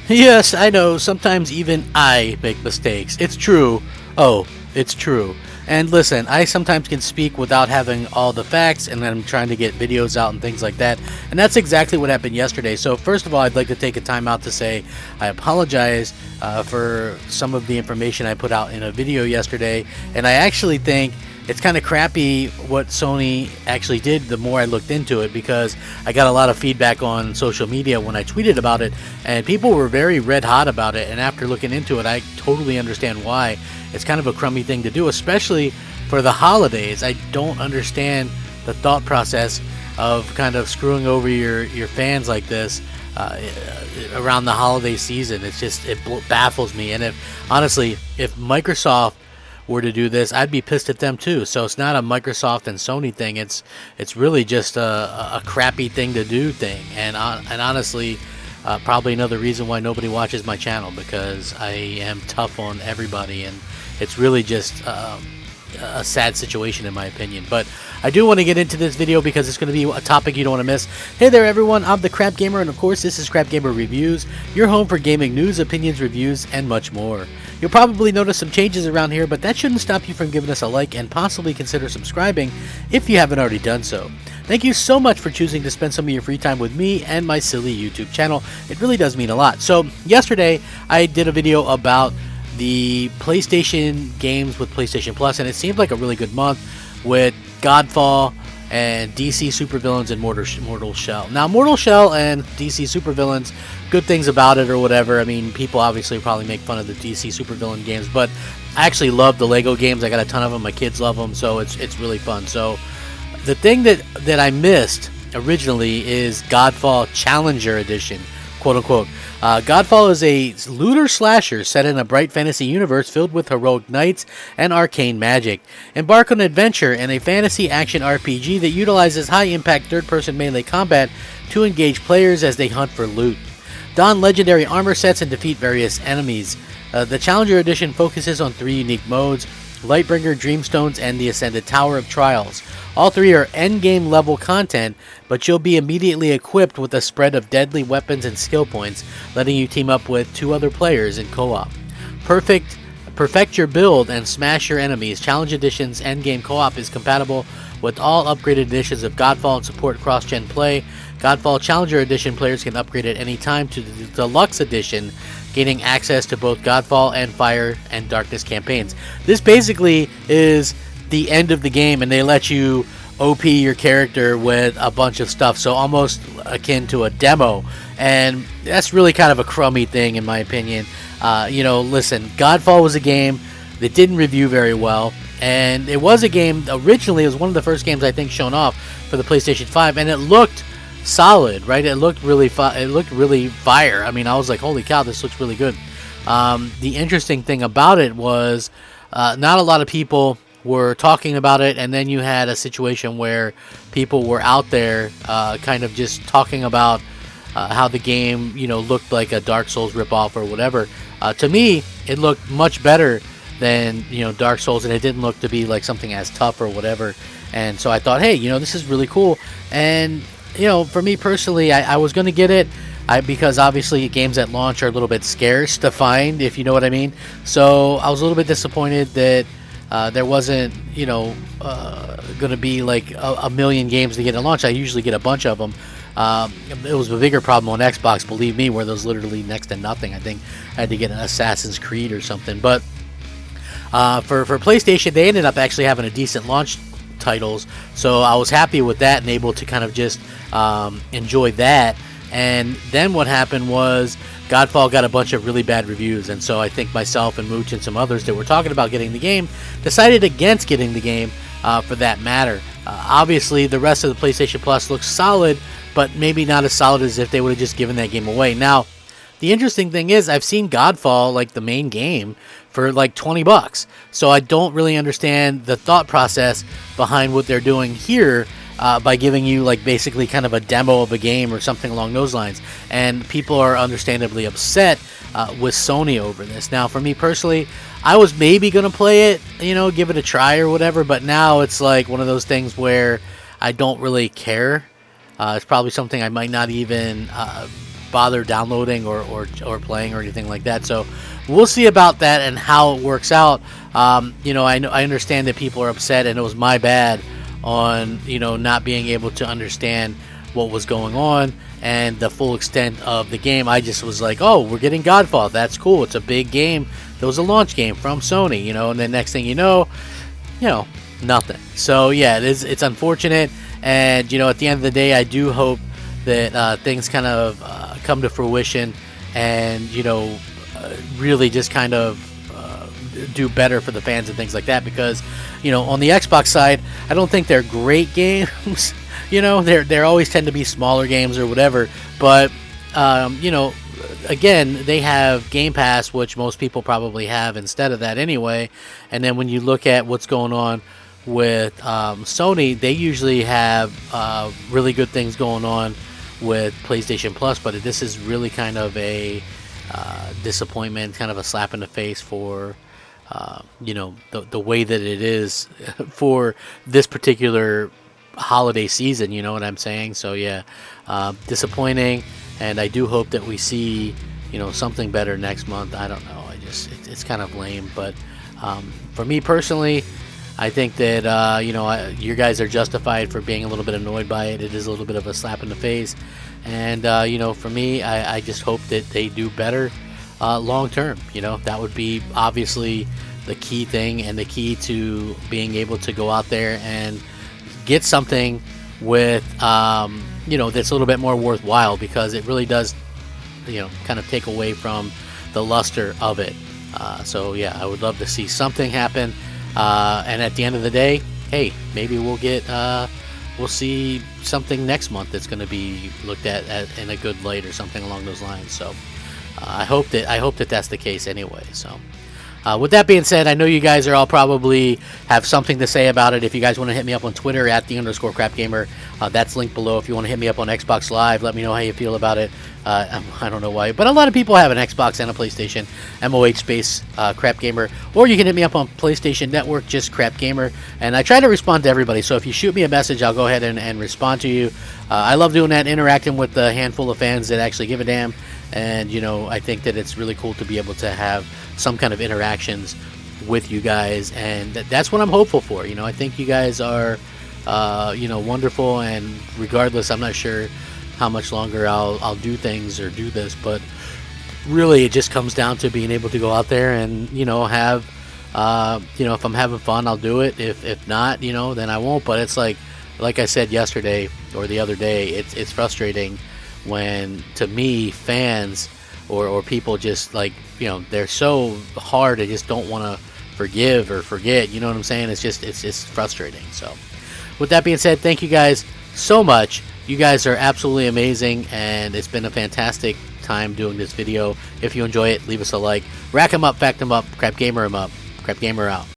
Yes, I know, sometimes even I make mistakes. It's true. Oh, it's true. And listen, I sometimes can speak without having all the facts, and I'm trying to get videos out and things like that. And that's exactly what happened yesterday. So, first of all, I'd like to take a time out to say I apologize for some of the information I put out in a video yesterday. And I actually think it's kind of crappy what Sony actually did the more I looked into it, because I got a lot of feedback on social media when I tweeted about it, and people were very red hot about it. And after looking into it, I totally understand why. It's kind of a crummy thing to do, especially for the holidays. I don't understand the thought process of kind of screwing over your fans like this around the holiday season. It baffles me. And honestly, if Microsoft were to do this, I'd be pissed at them too. So it's not a Microsoft and Sony thing. It's really just a crappy thing to do thing. And honestly, probably another reason why nobody watches my channel, because I am tough on everybody, and it's really just a sad situation in my opinion. But I do want to get into this video because it's going to be a topic you don't want to miss. Hey there everyone, I'm the Crapgamer, and of course this is Crapgamer Reviews, your home for gaming news, opinions, reviews, and much more. You'll probably notice some changes around here, but that shouldn't stop you from giving us a like and possibly consider subscribing if you haven't already done so. Thank you so much for choosing to spend some of your free time with me and my silly YouTube channel. It really does mean a lot. So yesterday I did a video about the PlayStation games with PlayStation Plus, and it seemed like a really good month with Godfall and DC Supervillains and Mortal Shell. Now, Mortal Shell and DC Supervillains, good things about it or whatever. I mean, people obviously probably make fun of the DC Supervillain games, but I actually love the Lego games. I got a ton of them. My kids love them, so it's really fun. So the thing that I missed originally is Godfall Challenger Edition, quote unquote. Godfall is a looter slasher set in a bright fantasy universe filled with heroic knights and arcane magic. Embark on an adventure in a fantasy action RPG that utilizes high-impact third-person melee combat to engage players as they hunt for loot. Don legendary armor sets and defeat various enemies. The Challenger Edition focuses on 3 unique modes: Lightbringer, Dreamstones, and the Ascended Tower of Trials. All 3 are endgame level content, but you'll be immediately equipped with a spread of deadly weapons and skill points, letting you team up with 2 other players in co-op. Perfect your build and smash your enemies. Challenge Edition's endgame co-op is compatible with all upgraded editions of Godfall and support cross-gen play. Godfall Challenger Edition players can upgrade at any time to the Deluxe Edition, gaining access to both Godfall and Fire and Darkness campaigns. This basically is the end of the game, and they let you OP your character with a bunch of stuff, so almost akin to a demo, and that's really kind of a crummy thing in my opinion. Listen, Godfall was a game that didn't review very well, and it was a game, originally it was one of the first games I think shown off for the PlayStation 5, and it looked solid, right? It looked really fire. I mean, I was like, holy cow, this looks really good. The interesting thing about it was not a lot of people were talking about it, and then you had a situation where people were out there kind of just talking about how the game, looked like a Dark Souls ripoff or whatever. To me, it looked much better than Dark Souls, and it didn't look to be like something as tough or whatever. And so I thought, hey, this is really cool. And for me personally, I was going to get it because obviously games at launch are a little bit scarce to find, if you know what I mean. So I was a little bit disappointed that there wasn't, going to be like a million games to get at launch. I usually get a bunch of them. It was a bigger problem on Xbox, believe me, where there's literally next to nothing. I think I had to get an Assassin's Creed or something. But for PlayStation, they ended up actually having a decent launch titles, so I was happy with that and able to kind of just enjoy that. And then what happened was Godfall got a bunch of really bad reviews, and so I think myself and Mooch and some others that were talking about getting the game decided against getting the game for that matter. Obviously the rest of the PlayStation Plus looks solid, but maybe not as solid as if they would have just given that game away. Now, the interesting thing is I've seen Godfall, like the main game, for like $20, so I don't really understand the thought process behind what they're doing here by giving you like basically kind of a demo of a game or something along those lines. And people are understandably upset with Sony over this. Now, for me personally, I was maybe going to play it, give it a try or whatever, but now it's like one of those things where I don't really care. It's probably something I might not even bother downloading or playing or anything like that. So we'll see about that and how it works out. You know, I understand that people are upset, and it was my bad on, you know, not being able to understand what was going on and the full extent of the game. I just was like, oh, we're getting Godfall. That's cool. It's a big game. There was a launch game from Sony, you know, and then next thing you know, nothing. So yeah, it's unfortunate, and you know, at the end of the day, I do hope that things kind of come to fruition, and you know, really just kind of do better for the fans and things like that, because you know, on the Xbox side, I don't think they're great games. You know, they're always tend to be smaller games or whatever, but you know, again, they have Game Pass, which most people probably have instead of that anyway. And then when you look at what's going on with Sony, they usually have really good things going on with PlayStation Plus, but this is really kind of a disappointment, kind of a slap in the face for you know, the way that it is for this particular holiday season, you know what I'm saying? So yeah, disappointing, and I do hope that we see, you know, something better next month. I don't know, it's kind of lame, but for me personally, I think that you know, you guys are justified for being a little bit annoyed by it. It is a little bit of a slap in the face, and you know, for me, I just hope that they do better long term. You know, that would be obviously the key thing, and the key to being able to go out there and get something with you know, that's a little bit more worthwhile, because it really does, you know, kind of take away from the luster of it. So yeah, I would love to see something happen, and at the end of the day, hey, maybe we'll see something next month that's going to be looked at in a good light or something along those lines. So I hope that that's the case anyway. So with that being said, I know you guys are all probably have something to say about it. If you guys want to hit me up on Twitter at @the_crapgamer, that's linked below. If you want to hit me up on Xbox Live, let me know how you feel about it. I don't know why, but a lot of people have an Xbox and a PlayStation, MOH space Crapgamer, or you can hit me up on PlayStation Network, just Crapgamer, and I try to respond to everybody. So if you shoot me a message, I'll go ahead and respond to you. I love doing that, interacting with the handful of fans that actually give a damn. And you know, I think that it's really cool to be able to have some kind of interactions with you guys, and that's what I'm hopeful for. You know, I think you guys are you know, wonderful, and regardless, I'm not sure how much longer I'll do things or do this, but really it just comes down to being able to go out there and, you know, have you know, if I'm having fun, I'll do it. If not, you know, then I won't. But it's like I said yesterday or the other day, it's frustrating when, to me, fans or people just, like, you know, they're so hard, they just don't want to forgive or forget, you know what I'm saying? It's just frustrating. So with that being said, thank you guys so much. You guys are absolutely amazing, and it's been a fantastic time doing this video. If you enjoy it, leave us a like. Rack 'em up, fact 'em up, Crapgamer 'em up. Crapgamer out.